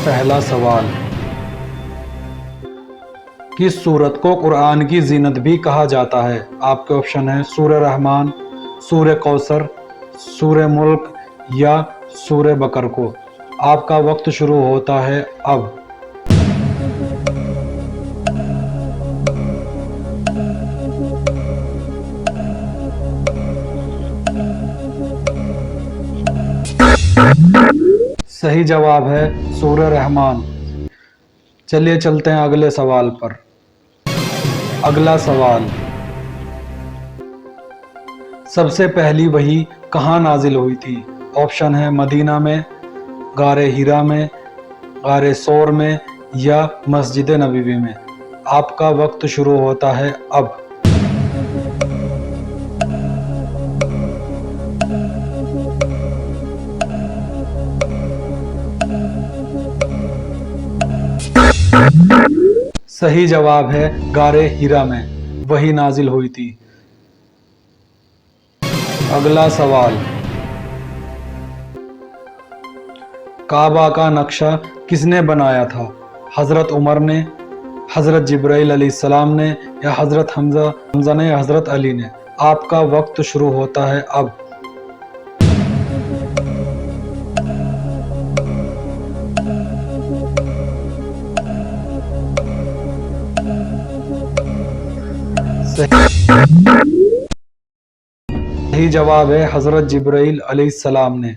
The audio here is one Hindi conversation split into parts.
पहला सवाल, किस सूरत को कुरान की जीनत भी कहा जाता है? आपके ऑप्शन है सूरह रहमान, सूरह कौसर, सूरह मुल्क या सूरह बकर को। आपका वक्त शुरू होता है अब। सही जवाब है सूरह रहमान। चलिए चलते हैं अगले सवाल पर। अगला सवाल, सबसे पहली वही कहाँ नाजिल हुई थी? ऑप्शन है मदीना में, गारे हिरा में, गारे सौर में या मस्जिद नबवी में। आपका वक्त शुरू होता है अब। सही जवाब है गारे हिरा में वही नाजिल हुई थी। अगला सवाल, काबा का नक्शा किसने बनाया था? हजरत उमर ने, हजरत जिब्राइल अलैहिस्सलाम ने या हजरत हमजा ने या हजरत अली ने। आपका वक्त शुरू होता है अब। सही जवाब है हजरत जिब्राइल अलैहिस्सलाम ने।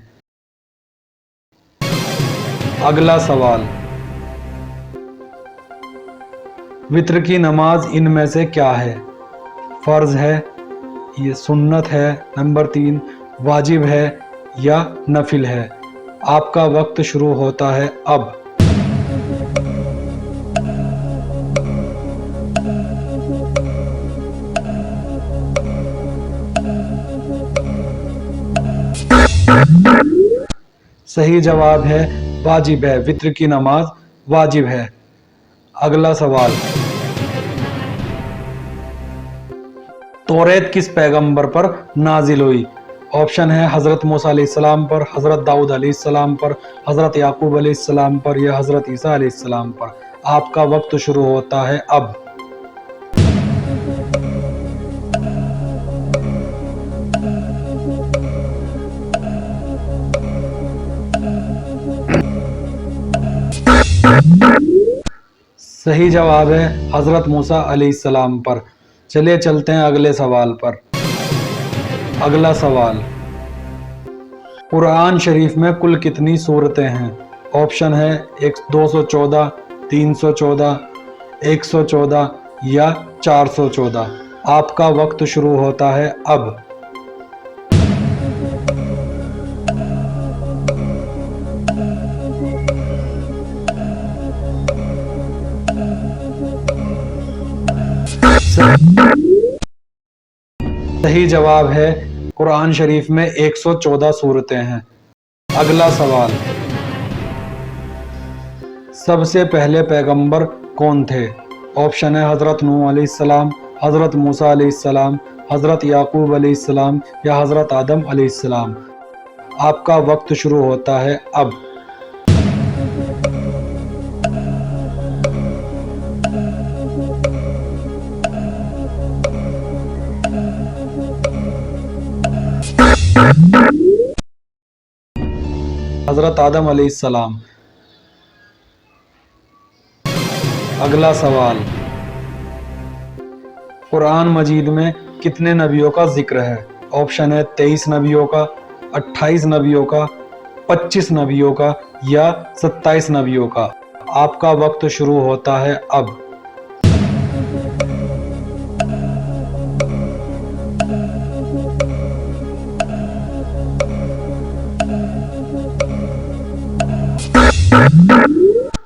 अगला सवाल, वित्र की नमाज इनमें से क्या है? फर्ज है, ये सुन्नत है, नंबर 3 वाजिब है या नफिल है। आपका वक्त शुरू होता है अब। सही जवाब है वाजिब है, वित्र की नमाज वाजिब है। अगला सवाल, तौरेत किस पैगंबर पर नाजिल हुई? ऑप्शन है हजरत मूसा अलैहिस्सलाम पर, हजरत दाऊद अलैहिस्सलाम पर, हजरत याकूब अलैहिस्सलाम पर या हजरत ईसा अलैहिस्सलाम पर। आपका वक्त शुरू होता है अब। सही जवाब है हजरत मूसा अलैहिस्सलाम पर। चलिए चलते हैं अगले सवाल पर। अगला सवाल, कुरान शरीफ में कुल कितनी सूरतें हैं? ऑप्शन है 214, 314, 114 या 414। आपका वक्त शुरू होता है अब। सही जवाब है कुरान शरीफ में 114 सूरतें हैं। अगला सवाल, सबसे पहले पैगंबर कौन थे? ऑप्शन है हजरत नूह अलैहिस्सलाम, हजरत मूसा अलैहिस्सलाम, हजरत याकूब अलैहिस्सलाम या हजरत आदम अलैहिस्सलाम। आपका वक्त शुरू होता है अब। हजरत आदम अलैहिस्सलाम। अगला सवाल, कुरान मजीद में कितने नबियों का जिक्र है? ऑप्शन है 23 नबियों का, 28 नबियों का, 25 नबियों का या 27 नबियों का। आपका वक्त शुरू होता है अब।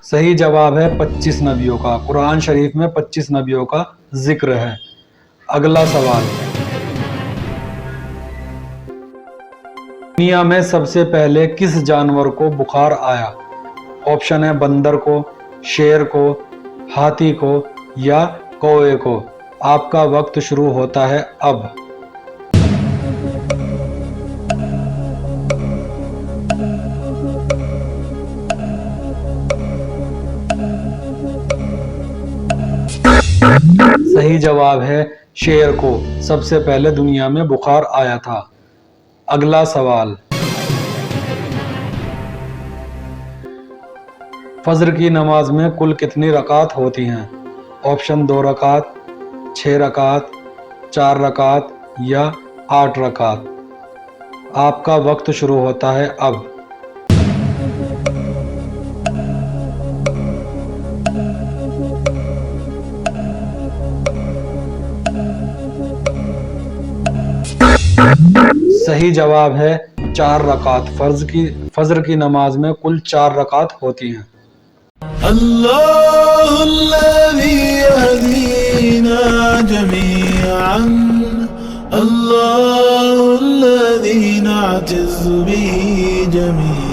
सही जवाब है 25 नबियों का। कुरान शरीफ में 25 नबियों का जिक्र है। अगला सवाल, दुनिया में सबसे पहले किस जानवर को बुखार आया? ऑप्शन है बंदर को, शेर को, हाथी को या कौवे को। आपका वक्त शुरू होता है अब। सही जवाब है शेर को सबसे पहले दुनिया में बुखार आया था। अगला सवाल, फजर की नमाज में कुल कितनी रकात होती हैं? ऑप्शन 2 रकात, 6 रकात, 4 रकात या 8 रकात। आपका वक्त शुरू होता है अब। सही जवाब है 4 रकात। फजर की नमाज में कुल 4 रकात होती हैं। अल्लाहुल्लज़ी यहदीना जमीअन, अल्लाहुल्लज़ी नअतज़्ज़ु बिही जमीअन।